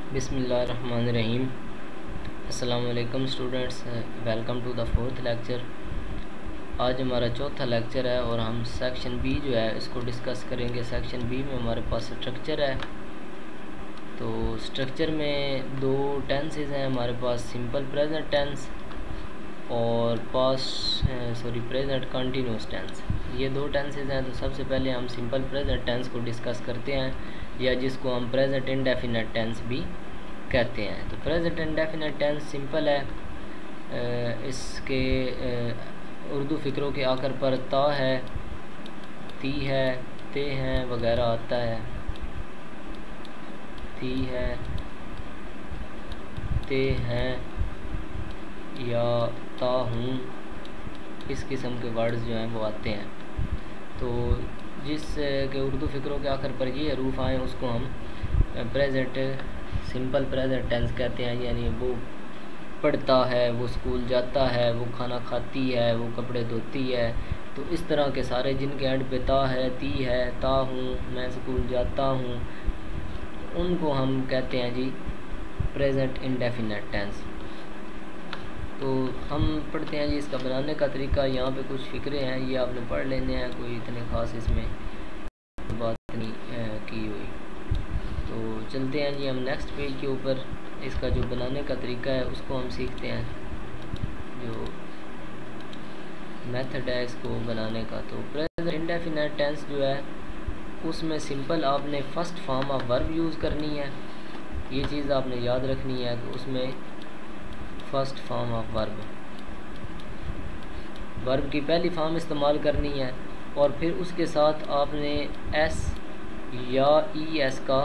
बिस्मिल्लाहिर्रहमानिर्रहीम। अस्सलाम वालेकुम students, welcome to the fourth lecture. आज हमारा चौथा लेक्चर है और हम सेक्शन बी जो है इसको डिस्कस करेंगे। सेक्शन बी में हमारे पास स्ट्रक्चर है। तो स्ट्रक्चर में दो टेंसेस हैं हमारे पास, सिंपल प्रेजेंट टेंस और प्रेजेंट कंटिन्यूस टेंस। ये दो टेंसेस हैं। तो सबसे पहले हम सिंपल प्रेजेंट टेंस को डिस्कस करते हैं, या जिसको हम प्रेजेंट इंडेफिनिट टेंस भी कहते हैं। तो प्रेजेंट इंडेफिनिट टेंस सिंपल है। इसके उर्दू फ़िक्रों के आखिर पर ता है, ती है, ते हैं वगैरह आता है। ती है, ते हैं या ता हूँ, इस किस्म के वर्ड्स जो हैं वो आते हैं। तो जिस के उर्दू फ़िक्रों के आखिर पर ये हरूफ आए उसको हम प्रेजेंट सिंपल प्रेजेंट टेंस कहते हैं। यानी वो पढ़ता है, वो स्कूल जाता है, वो खाना खाती है, वो कपड़े धोती है। तो इस तरह के सारे जिनके एंड पे ता है, ती है, ता हूँ, मैं स्कूल जाता हूँ, उनको हम कहते हैं जी प्रेजेंट इंडेफिनिट टेंस। तो हम पढ़ते हैं जी इसका बनाने का तरीका। यहाँ पे कुछ फ़िक्रे हैं, ये आपने पढ़ लेने हैं, कोई इतने ख़ास इसमें बात नहीं की हुई। तो चलते हैं जी हम नेक्स्ट पेज के ऊपर। इसका जो बनाने का तरीका है उसको हम सीखते हैं, जो मेथड है इसको बनाने का। तो प्रेजेंट इंडेफिनिट टेंस जो है उसमें सिंपल आपने first form of verb use करनी है, ये चीज़ आपने याद रखनी है। तो उसमें फर्स्ट फॉर्म ऑफ वर्ब की पहली फॉर्म इस्तेमाल करनी है, और फिर उसके साथ आपने एस या ई एस का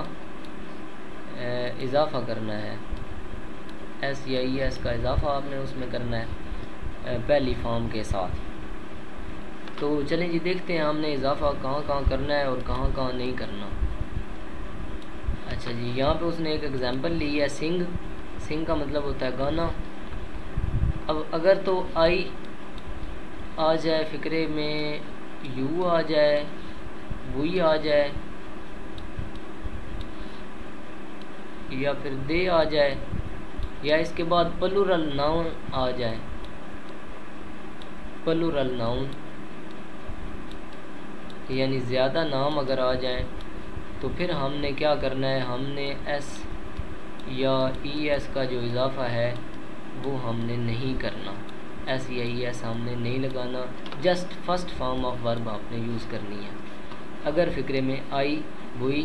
इजाफ़ा करना है। एस या ई एस का इजाफ़ा आपने उसमें करना है पहली फॉर्म के साथ। तो चलें जी देखते हैं हमने इजाफ़ा कहाँ कहाँ करना है और कहाँ कहाँ नहीं करना। अच्छा जी, यहाँ पे उसने एक एग्जांपल ली है, सिंग। सिंग का मतलब होता है गाना। अब अगर तो आई आ जाए फ़िक्रे में, यू आ जाए, वही आ जाए, या फिर दे आ जाए, या इसके बाद प्लूरल नाउन आ जाए, प्लूरल नाउन यानी ज़्यादा नाम अगर आ जाए, तो फिर हमने क्या करना है, हमने एस या ई एस का जो इजाफ़ा है वो हमने नहीं करना। एस या ई एस हमने नहीं लगाना, just first form of verb आपने यूज़ करनी है। अगर फ़िक्रे में आई, वही,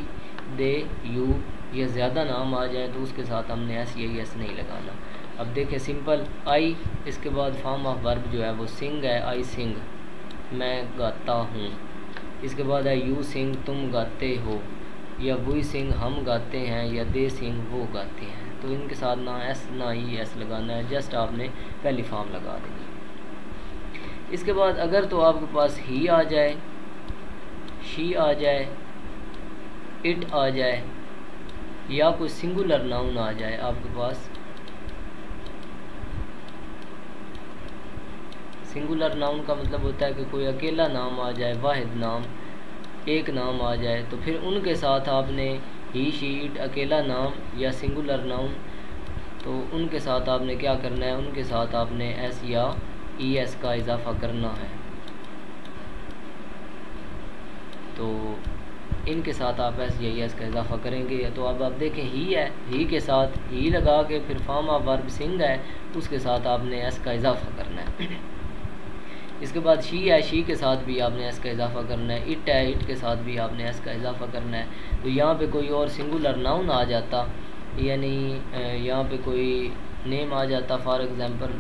दे, यू या ज़्यादा नाम आ जाए तो उसके साथ हमने एस या ई एस नहीं लगाना। अब देखें सिंपल आई, इसके बाद फॉर्म ऑफ वर्ब जो है वो सिंग है, आई सिंग, मैं गाता हूँ। इसके बाद है यू सिंग, तुम गाते हो, या वी सिंग, हम गाते हैं, या दे सिंग, वो गाते हैं। तो इनके साथ ना एस ना ई एस लगाना है, जस्ट आपने पहली फॉर्म लगा देनी। इसके बाद अगर तो आपके पास ही आ जाए, शी आ जाए, इट आ जाए, या कोई सिंगुलर नाउन आ जाए आपके पास। सिंगुलर नाउन का मतलब होता है कि कोई अकेला नाम आ जाए, वाहिद नाम, एक नाम आ जाए, तो फिर उनके साथ आपने ही, शी, इट, अकेला नाम या सिंगुलर नाउन, तो उनके साथ आपने क्या करना है, उनके साथ आपने एस या ई एस का इजाफ़ा करना है। तो इनके साथ आप एस या ई एस का इजाफ़ा करेंगे। तो अब आप देखें ही है, ही के साथ ही लगा के फिर फॉर्म ऑफ वर्ब सिंग है, उसके साथ आपने एस का इजाफ़ा करना है। इसके बाद शी है, शी के साथ भी आपने एस का इजाफ़ा करना है। इट है, इट के साथ भी आपने एस का इजाफ़ा करना है। तो यहाँ पे कोई और सिंगुलर नाउन आ जाता, यानी यहाँ पे कोई नेम आ जाता, फॉर एग्ज़ाम्पल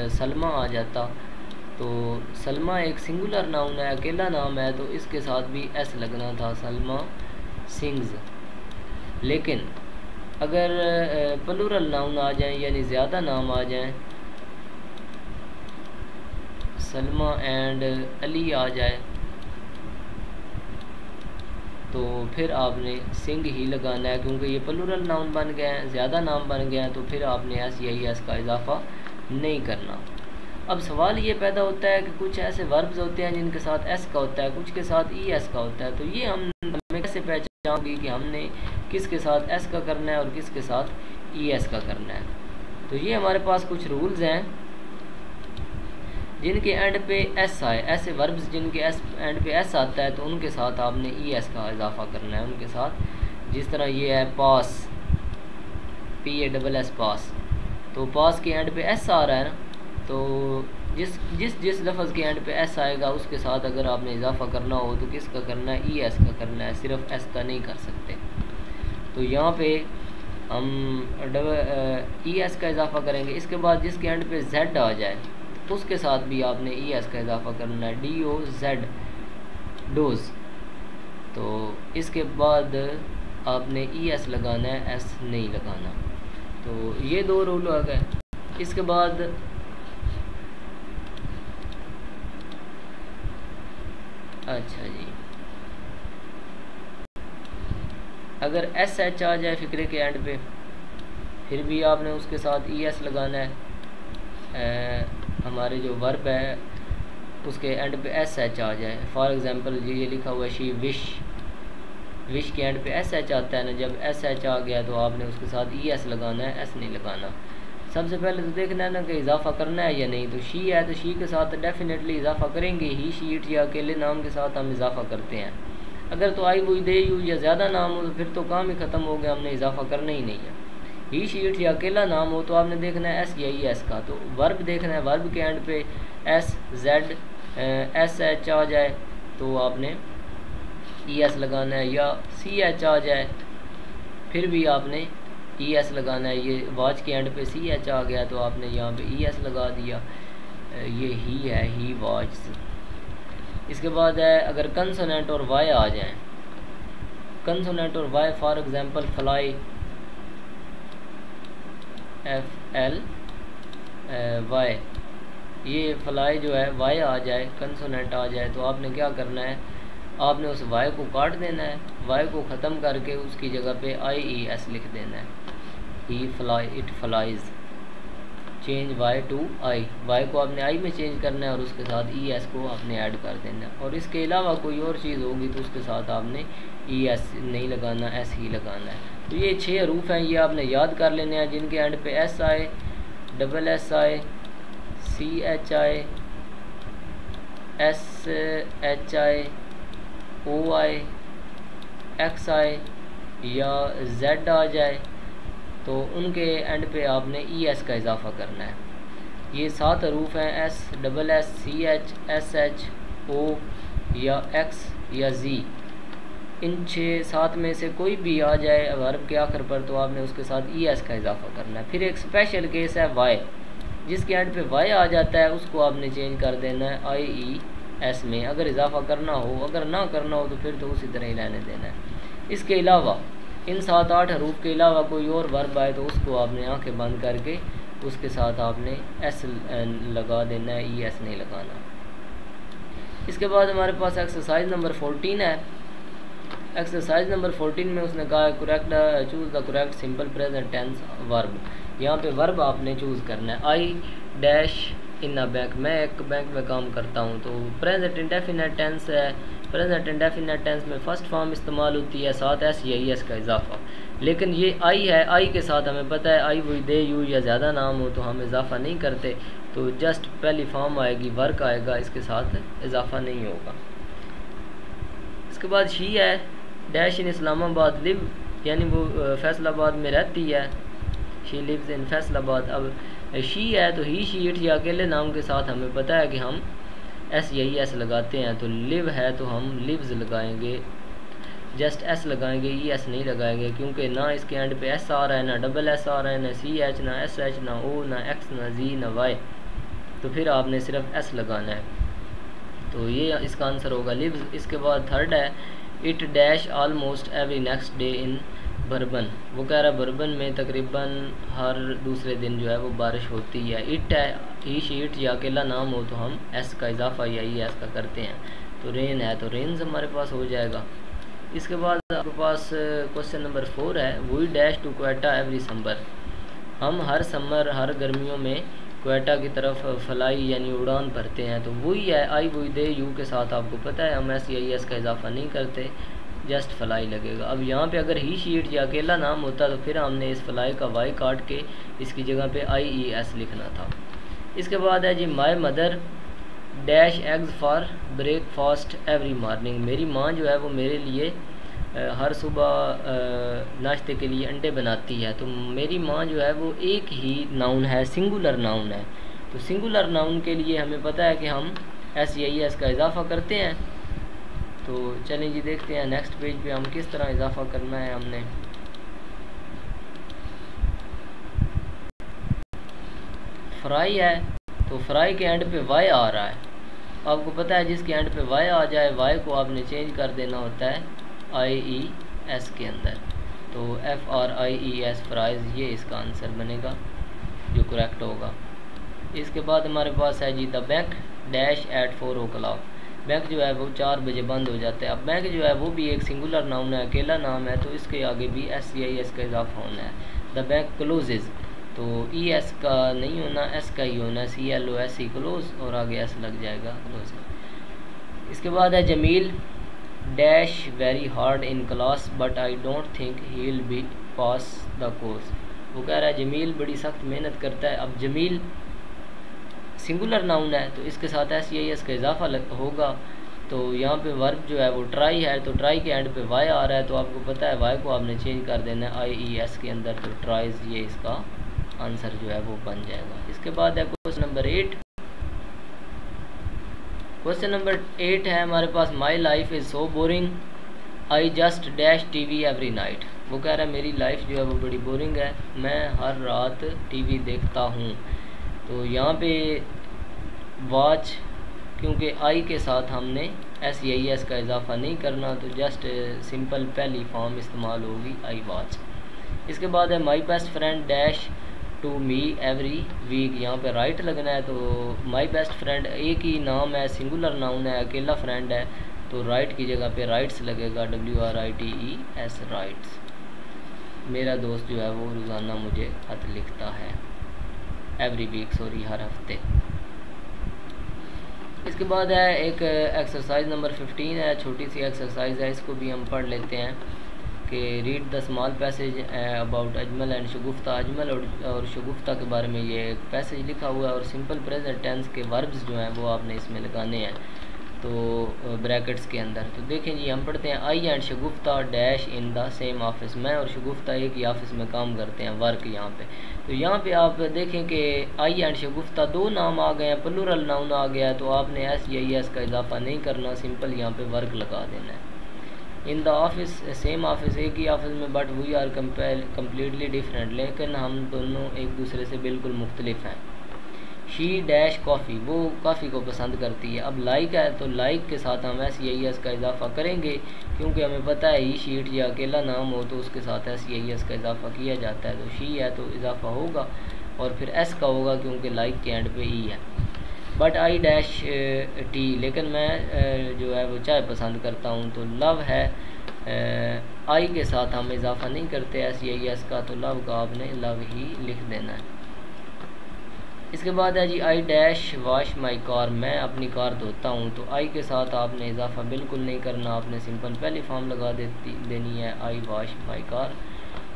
सलमा आ जाता, तो सलमा एक सिंगुलर नाउन है, अकेला नाम है, तो इसके साथ भी एस लगना था, सलमा सिंग्स। लेकिन अगर प्लूरल नाउन आ जाए यानी ज़्यादा नाम आ जाए, सलमा एंड अली आ जाए, तो फिर आपने सिंग ही लगाना है, क्योंकि ये प्लूरल नाउन बन गए हैं, ज़्यादा नाम बन गए हैं। तो फिर आपने एस या ई एस का इजाफ़ा नहीं करना। अब सवाल ये पैदा होता है कि कुछ ऐसे वर्ब्स होते हैं जिनके साथ एस का होता है, कुछ के साथ ई एस का होता है। तो ये हमें कैसे पहचान पहचान होगी कि हमने किसके साथ एस का करना है और किसके साथ ई एस का करना है। तो ये हमारे पास कुछ रूल्स हैं जिनके एंड पे एस आए, ऐसे वर्ब्स जिनके एंड पे एस आता है तो उनके साथ आपने ई एस का इजाफा करना है उनके साथ। जिस तरह ये है पास, PASS पास, तो पास के एंड पे एस आ रहा है ना, तो जिस लफ्ज़ के एंड पे एस आएगा उसके साथ अगर आपने इजाफा करना हो तो किसका करना है, ई एस का करना है, सिर्फ एस का नहीं कर सकते। तो यहाँ पे हम ई एस का इजाफा करेंगे। इसके बाद जिसके एंड पे जेड आ जाए उसके साथ भी आपने ई एस का इजाफा करना है, DOZ डोज। तो इसके बाद आपने ई एस लगाना है, एस नहीं लगाना। तो ये 2 रूल आ गए। इसके बाद अच्छा जी, अगर SH आ जाए फिक्रे के एंड पे फिर भी आपने उसके साथ ई एस लगाना है। हमारे जो वर्ब है उसके एंड पे SH आ जाए, फॉर एग्ज़ाम्पल ये लिखा हुआ है शी विश के एंड पे SH आता है ना, जब SH आ गया तो आपने उसके साथ ई एस लगाना है, एस नहीं लगाना। सबसे पहले तो देखना है ना कि इजाफा करना है या नहीं। तो शी है तो शी के साथ डेफिनेटली इजाफा करेंगे ही, शी इट या अकेले नाम के साथ हम इजाफा करते हैं। अगर तो आई वुई दे यू या ज़्यादा नाम हो तो फिर तो काम ही ख़त्म हो गया, हमने इजाफा करना ही नहीं है। ही शी इट या अकेला नाम हो तो आपने देखना है एस या ई एस का। तो वर्ब देखना है, वर्ब के एंड पे SZ SH आ जाए तो आपने ई एस लगाना है, या CH आ जाए फिर भी आपने ई एस लगाना है। ये वॉच के एंड पे CH आ गया तो आपने यहाँ पे ई एस लगा दिया। ये ही है, ही वॉच। इसके बाद है अगर कंसोनेंट और वाई आ जाएं, कंसोनेंट और Y, for example fly FLY, ये फ्लाई जो है वाई आ जाए, कंसोनेंट आ जाए तो आपने क्या करना है, आपने उस वाई को काट देना है, वाई को ख़त्म करके उसकी जगह पे IES लिख देना है। He fly, it flies, change Y to I, Y को आपने आई में चेंज करना है और उसके साथ ES को आपने ऐड कर देना है। और इसके अलावा कोई और चीज़ होगी तो उसके साथ आपने ES नहीं लगाना, S ही लगाना है। तो ये 6 हरूफ हैं, ये आपने याद कर लेने हैं जिनके एंड पे S आए, SS आए, CH आए, SH आए, O आए, X आए या Z आ जाए तो उनके एंड पे आपने ES का इजाफा करना है। ये 7 हरूफ हैं, SS, CH, SH, O या X या Z। इन 6-7 में से कोई भी आ जाए वर्ब के आखिर पर तो आपने उसके साथ ES का इजाफा करना है। फिर एक स्पेशल केस है Y, जिसके एंड पे Y आ जाता है उसको आपने चेंज कर देना है IES में, अगर इजाफा करना हो। अगर ना करना हो तो फिर तो उसी तरह ही रहने देना है। इसके अलावा इन 7-8 हरूफ के अलावा कोई और वर्ब आए तो उसको आपने आंखें बंद करके उसके साथ आपने S लगा देना है, ES नहीं लगाना। इसके बाद हमारे पास एक्सरसाइज नंबर 14 है। एक्सरसाइज नंबर 14 में उसने कहा है correct choose the correct simple present tense verb. यहाँ पे वर्ब आपने चूज़ करना है। I dash in a bank, मैं एक बैंक में काम करता हूँ। तो प्रेजेंट इंडेफिनिट टेंस है, प्रेजेंट इंडेफिनिट टेंस में फर्स्ट फॉर्म इस्तेमाल होती है, साथ एस या ES का इजाफा। लेकिन ये आई है, आई के साथ हमें पता है आई वुई दे यू या ज़्यादा नाम हो तो हम इजाफा नहीं करते, तो जस्ट पहली फॉर्म आएगी, वर्क आएगा, इसके साथ इजाफा नहीं होगा। इसके बाद शी है, डैश इन इस्लामाबाद लिव, यानी वो फैसलाबाद में रहती है, शी लिव्स इन फैसलाबाद। अब शी है तो ही शी इट या अकेले नाम के साथ हमें पता है कि हम एस या ES लगाते हैं। तो लिव है तो हम लिव्स लगाएंगे, जस्ट एस लगाएंगे, ES नहीं लगाएंगे, क्योंकि ना इसके एंड पे एस आ रहा है, ना डबल एस आ रहा है, ना CH, ना SH, ना O, ना X, ना Z, ना Y। तो फिर आपने सिर्फ एस लगाना है। तो ये इसका आंसर होगा लिव्स। इसके बाद थर्ड है it dash almost every next day in bourbon. वो कह रहा है बर्बन में तकरीबन हर दूसरे दिन जो है वो बारिश होती है। इट है, ही शी इट या अकेला नाम हो तो हम एस का इजाफा या ES का करते हैं। तो रेन है तो रेन्स हमारे पास हो जाएगा। इसके बाद आपके पास क्वेश्चन नंबर 4 है we dash to Quetta every summer. हम हर समर, हर गर्मियों में क्वेटा की तरफ फ्लाई यानी उड़ान भरते हैं। तो वही है आई वही दे यू के साथ आपको पता है हम एस या ES का इजाफा नहीं करते। जस्ट फ्लाई लगेगा। अब यहाँ पे अगर ही शीट या अकेला नाम होता तो फिर हमने इस फ्लाई का वाई काट के इसकी जगह पे IES लिखना था। इसके बाद है जी my mother dash eggs for breakfast every morning. मेरी माँ जो है वो मेरे लिए हर सुबह नाश्ते के लिए अंडे बनाती है। तो मेरी माँ जो है वो एक ही नाउन है, सिंगुलर नाउन है। तो सिंगुलर नाउन के लिए हमें पता है कि हम SEIS का इजाफा करते हैं। तो चलें जी देखते हैं नेक्स्ट पेज पे हम किस तरह इजाफा करना है। हमने फ्राई है तो फ्राई के एंड पे वाई आ रहा है। आपको पता है जिसके एंड पे वाई आ जाए वाई को आपने चेंज कर देना होता है IES के अंदर। तो FRIES फ्राइज़, ये इसका आंसर बनेगा जो करेक्ट होगा। इसके बाद हमारे पास है जी the bank dash at 4 o'clock। Bank जो है वो 4 बजे बंद हो जाता है। अब बैंक जो है वो भी एक सिंगुलर नाउन है, अकेला नाम है, तो इसके आगे भी SEIS का इजाफा होना है। द बैंक क्लोजेज, तो ES का नहीं होना, S का ही होना, CLOSE क्लोज, और आगे S लग जाएगा क्लोज। इसके बाद है Jamil dash very hard in class but I don't think he will be pass the course. वो कह रहा है जमील बड़ी सख्त मेहनत करता है। अब जमील सिंगुलर नाउन है तो इसके साथ SEIS का इजाफा होगा। तो यहाँ पे वर्ब जो है वो ट्राई है, तो ट्राई के एंड पे वाई आ रहा है, तो आपको पता है वाई को आपने चेंज कर देना है IES के अंदर, तो ट्राइज ये इसका आंसर जो है वो बन जाएगा। इसके बाद है क्वेश्चन नंबर 8। क्वेश्चन नंबर 8 है हमारे पास my life is so boring I just dash TV every night. वो कह रहा है मेरी लाइफ जो है वो बड़ी बोरिंग है, मैं हर रात TV देखता हूँ। तो यहाँ पे वॉच, क्योंकि आई के साथ हमने SEIS का इजाफा नहीं करना, तो जस्ट सिंपल पहली फॉर्म इस्तेमाल होगी आई वॉच। इसके बाद है my best friend dash to me every week. यहाँ पे राइट लगना है, तो माई बेस्ट फ्रेंड एक ही नाम है, सिंगुलर नाउन है, अकेला फ्रेंड है, तो राइट की जगह पे राइट्स लगेगा, WRITES राइट्स। मेरा दोस्त जो है वो रोज़ाना मुझे खत लिखता है, एवरी वीक सॉरी, हर हफ्ते। इसके बाद है एक एक्सरसाइज नंबर 15 है, छोटी सी एक्सरसाइज है, इसको भी हम पढ़ लेते हैं कि read the small passage about Ajmal and Shagufta. Ajmal और शगुफ्ता के बारे में ये एक पैसेज लिखा हुआ है, और सिंपल प्रेजेंट टेंस के वर्ब्स जो हैं वो आपने इसमें लगाने हैं, तो ब्रैकेट्स के अंदर। तो देखें जी हम पढ़ते हैं I and Shagufta dash in the same office. मैं और शगुफ्ता एक ही ऑफिस में काम करते हैं, वर्क यहाँ पे। तो यहाँ पे आप देखें कि आई एंड शगुफ्ता दो नाम आ गए हैं, प्लूरल नाउन आ गया है, तो आपने SEIS का इजाफा नहीं करना, सिंपल यहाँ पे वर्क लगा देना है। In the office, same office, एक ही ऑफिस में, but we are completely different, लेकिन हम दोनों एक दूसरे से बिल्कुल मुख्तलिफ हैं। शी डैश कॉफ़ी, वो कॉफ़ी को पसंद करती है। अब लाइक है तो लाइक के साथ हम SEIS का इजाफा करेंगे, क्योंकि हमें पता है ही शीट या अकेला नाम हो तो उसके साथ SEIS का इजाफा किया जाता है। तो शी है तो इजाफा होगा, और फिर S का होगा क्योंकि लाइक के एंड पे E है। बट आई डैश टी, लेकिन मैं जो है वो चाय पसंद करता हूँ। तो लव है, आई के साथ हम इजाफा नहीं करते SEIS का, तो लव का आपने लव ही लिख देना है। इसके बाद है जी I dash wash my car, मैं अपनी कार धोता हूँ। तो आई के साथ आपने इजाफा बिल्कुल नहीं करना, आपने सिंपल पहली फॉर्म लगा देनी है I wash my car.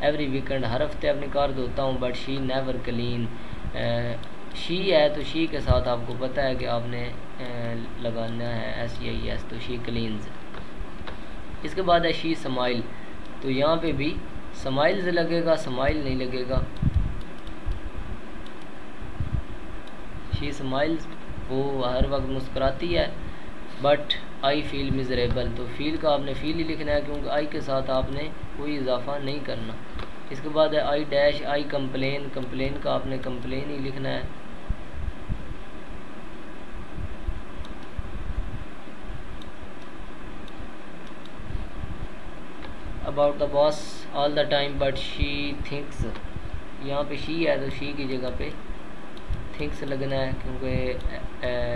Every weekend, हर हफ्ते अपनी कार धोता हूँ। But she never clean, she है तो शी के साथ आपको पता है कि आपने लगाना है SEIS, तो शी क्लीन्स। इसके बाद है शी स्माइल, तो यहाँ पे भी स्माइल्स लगेगा, स्माइल नहीं लगेगा। शी स्माइल्स, वो हर वक्त मुस्कुराती है। बट आई फील मिजरेबल, तो फील का आपने फील ही लिखना है, क्योंकि आई के साथ आपने कोई इजाफा नहीं करना। इसके बाद है I dash I complain, complain का आपने कंप्लेन ही लिखना है। About the boss all the time but she thinks, यहाँ पे शी है तो शी की जगह पे थिंक्स लगना है, क्योंकि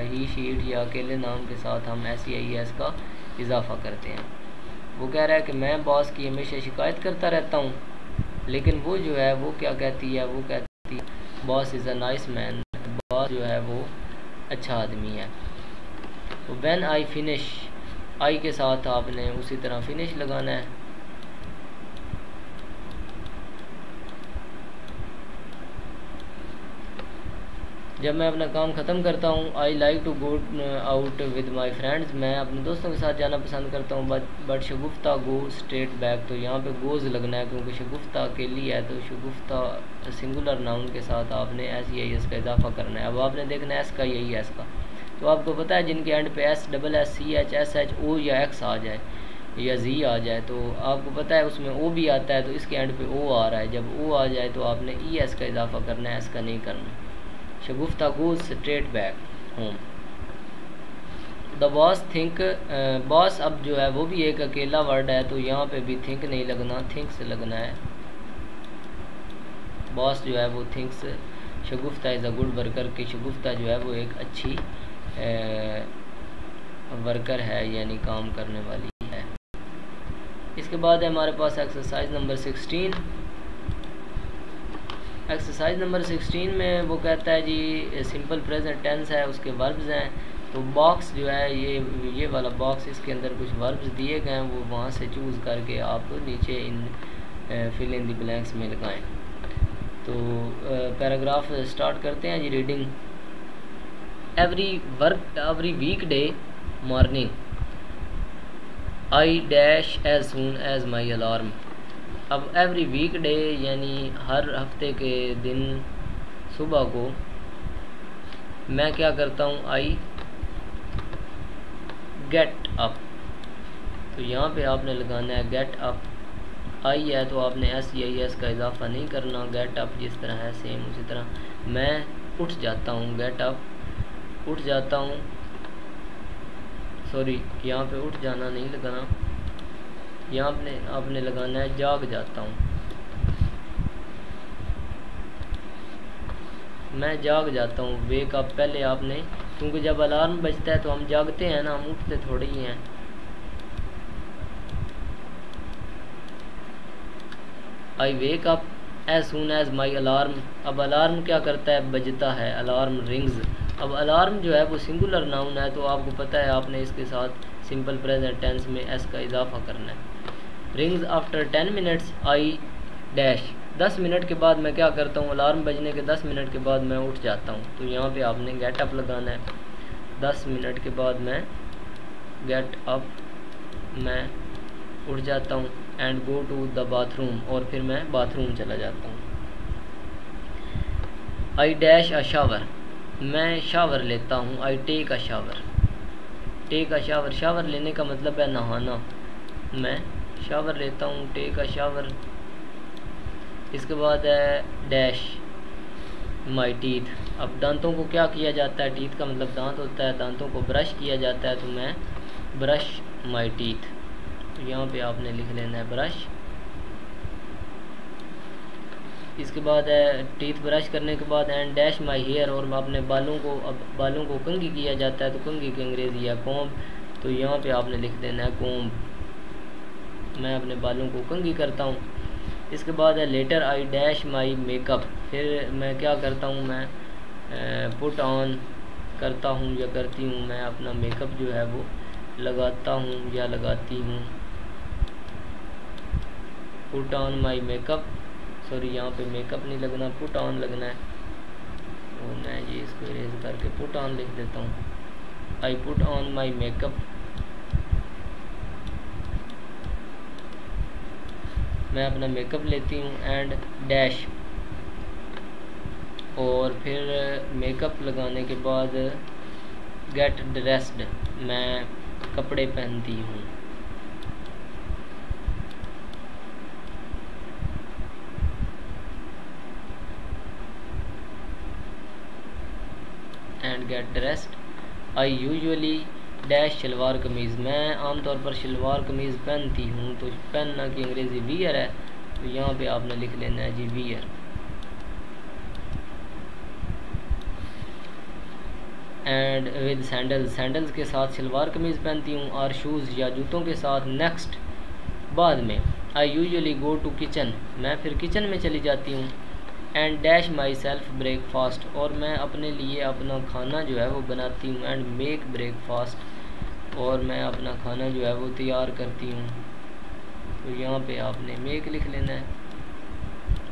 ही शीट या अकेले नाम के साथ हम SEIS का इजाफा करते हैं। वो कह रहा है कि मैं बॉस की हमेशा शिकायत करता रहता हूँ, लेकिन वो जो है वो क्या कहती है, वो कहती है boss is a nice man, boss जो है वो अच्छा आदमी है। तो व्हेन आई फिनिश आई के साथ आपने उसी तरह फिनिश लगाना है। जब मैं अपना काम ख़त्म करता हूँ, I like to go out with my friends, मैं अपने दोस्तों के साथ जाना पसंद करता हूँ। But Shagufta go straight back, तो यहाँ पे गोज़ लगना है क्योंकि शगुफ्ता अकेली है, तो शगुफ्ता सिंगुलर नाउन के साथ आपने एस या एस का इजाफा करना है। अब आपने देखना है एस का यही एस का, तो आपको पता है जिनके एंड पे S double S C H S H O या एक्स आ जाए या जी आ जाए, तो आपको पता है उसमें ओ भी आता है, तो इसके एंड पे ओ आ रहा है। जब ओ आ जाए तो आपने ई एस का इजाफा करना है, एस का नहीं करना। Shagufta goes straight back home. The boss think, boss अब जो है वो भी एक अकेला वर्ड है, तो यहाँ पे भी थिंक नहीं लगना, थिंक्स लगना है। बॉस जो है वो thinks, Shagufta is a good worker की शगुफ्ता जो है वो एक अच्छी वर्कर है, यानी काम करने वाली है। इसके बाद है हमारे पास एक्सरसाइज नंबर 16। एक्सरसाइज नंबर 16 में वो कहता है जी सिंपल प्रेजेंट टेंस है, उसके वर्ब्स हैं। तो बॉक्स जो है ये वाला बॉक्स, इसके अंदर कुछ वर्ब्स दिए गए हैं, वो वहाँ से चूज़ करके आप नीचे इन फिल इन द ब्लैंक्स में लगाएं। तो पैराग्राफ स्टार्ट करते हैं जी। Reading. Every weekday morning I dash as soon as my alarm. अब एवरी वीक डे यानी हर हफ्ते के दिन सुबह को मैं क्या करता हूँ, आई गेट अप। तो यहाँ पे आपने लगाना है गेट अप। आई है तो आपने एस या एस का इजाफा नहीं करना। गेट अप जिस तरह है सेम उसी तरह मैं उठ जाता हूँ, गेट अप उठ जाता हूँ। सॉरी, यहाँ पे उठ जाना नहीं लगाना, यहाँ आपने लगाना है जाग जाता हूँ, मैं जाग जाता हूँ। वेक अप पहले आपने, क्योंकि जब अलार्म बजता है तो हम जागते हैं ना, हम उठते थोड़ी ही हैं। I wake up as soon as my alarm. अब अलार्म क्या करता है, बजता है, अलार्म रिंग्स। अब अलार्म जो है वो सिंगुलर नाउन है, तो आपको पता है आपने इसके साथ सिंपल प्रेजेंट टेंस में एस का इजाफा करना है। Rings after 10 minutes I dash. 10 minute के बाद मैं क्या करता हूँ, अलार्म बजने के 10 मिनट के बाद मैं उठ जाता हूँ। तो यहाँ पे आपने गेट अप लगाना है। 10 मिनट के बाद मैं गेट अप, मैं उठ जाता हूँ। And go to the bathroom, और फिर मैं बाथरूम चला जाता हूँ। आई डैश अ शावर, मैं शावर लेता हूँ। I take a shower, take a shower, shower लेने का मतलब है नहाना। मैं शावर लेता हूँ, टेक अ शावर। इसके बाद है डैश माई टीथ। अब दांतों को क्या किया जाता है, टीथ का मतलब दांत होता है, दांतों को ब्रश किया जाता है, तो मैं ब्रश माई टीथ। तो यहाँ पे आपने लिख लेना है ब्रश। इसके बाद है टीथ ब्रश करने के बाद एंड डैश माई हेयर, और अपने बालों को, अब बालों को कंघी किया जाता है, तो कंघी की अंग्रेजी है कॉम्ब। तो यहाँ पे आपने लिख देना है कॉम्ब, मैं अपने बालों को कंघी करता हूँ। इसके बाद है later I dash my makeup, फिर मैं क्या करता हूँ, मैं पुट ऑन करता हूँ या करती हूँ, मैं अपना मेकअप जो है वो लगाता हूँ या लगाती हूँ। Put on my makeup, sorry यहाँ पे मेकअप नहीं लगना, पुट ऑन लगना है। तो मैं ये इसको इरेज करके पुट ऑन लिख देता हूँ। I put on my makeup, मैं अपना मेकअप लेती हूँ। एंड डैश, और फिर मेकअप लगाने के बाद गेट ड्रेस्ड, मैं कपड़े पहनती हूँ। And get dressed. I usually dash shalwar kameez, मैं आमतौर पर शलवार कमीज़ पहनती हूँ। तो पहनना की अंग्रेज़ी वियर है, तो यहाँ पे आपने लिख लेना है जी wear. And with sandals, sandals के साथ शलवार कमीज़ पहनती हूँ। और शूज़ या जूतों के साथ नेक्स्ट, बाद में। I usually go to kitchen, मैं फिर किचन में चली जाती हूँ। And dash myself breakfast, और मैं अपने लिए अपना खाना जो है वो बनाती हूँ। एंड मेक ब्रेकफास्ट, और मैं अपना खाना जो है वो तैयार करती हूँ। तो यहाँ पे आपने मेक लिख लेना है।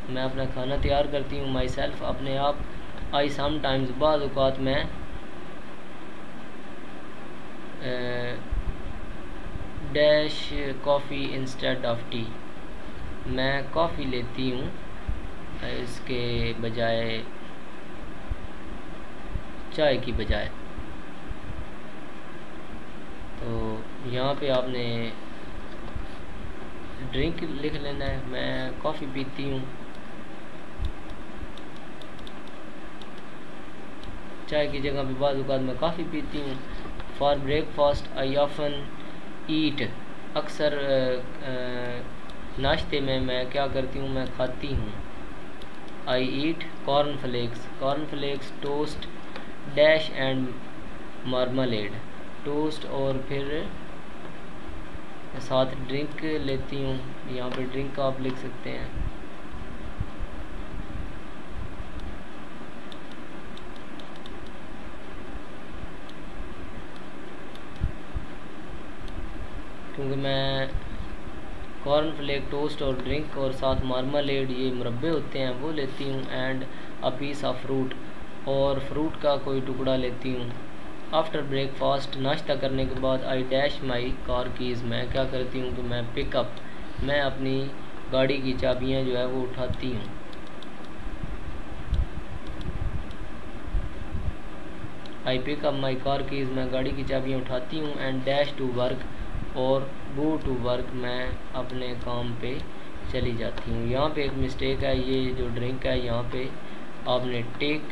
मैं अपना खाना तैयार करती हूँ, माई सेल्फ अपने आप। आई सम टाइम्स बाद औक़ात मैं dash coffee instead of T, मैं कॉफ़ी लेती हूँ इसके बजाय, चाय की बजाय। तो यहाँ पे आपने ड्रिंक लिख लेना है, मैं कॉफ़ी पीती हूँ, चाय की जगह पे बाद औक़ात मैं कॉफ़ी पीती हूँ। फॉर ब्रेकफास्ट आई ऑफन ईट, अक्सर नाश्ते में मैं क्या करती हूँ, मैं खाती हूँ। I eat cornflakes, cornflakes toast dash and marmalade, toast और फिर साथ ड्रिंक लेती हूँ। यहाँ पे ड्रिंक आप लिख सकते हैं। क्योंकि मैं कॉर्नफ्लेक टोस्ट और ड्रिंक और साथ मार्मलेड, ये मुरब्बे होते हैं, वो लेती हूँ। And a piece of fruit, और फ्रूट का कोई टुकड़ा लेती हूँ। आफ्टर ब्रेकफास्ट, नाश्ता करने के बाद, आई डैश माई कार कीज़, मैं क्या करती हूँ कि मैं पिकअप, मैं अपनी गाड़ी की चाबियाँ जो है वो उठाती हूँ। आई पिकअप माई कार कीज़, मैं गाड़ी की चाबियाँ उठाती हूँ। एंड डैश टू वर्क, और गो टू वर्क, मैं अपने काम पे चली जाती हूँ। यहाँ पे एक मिस्टेक है, ये जो ड्रिंक है यहाँ पे आपने टेक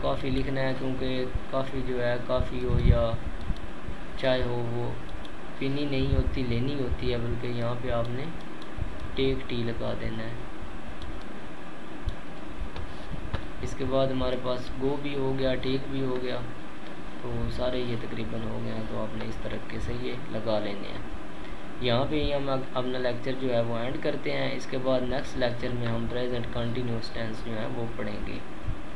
कॉफ़ी लिखना है, क्योंकि कॉफ़ी जो है, कॉफ़ी हो या चाय हो, वो पीनी नहीं होती, लेनी होती है, बल्कि यहाँ पे आपने टेक टी लगा देना है। इसके बाद हमारे पास गो भी हो गया, टेक भी हो गया, तो सारे ये तकरीबन हो गए हैं। तो आपने इस तरीके से ये लगा लेने हैं। यहाँ पे ही हम अपना लेक्चर जो है वो एंड करते हैं। इसके बाद नेक्स्ट लेक्चर में हम प्रेजेंट कंटिन्यूस टेंस जो है वो पढ़ेंगे।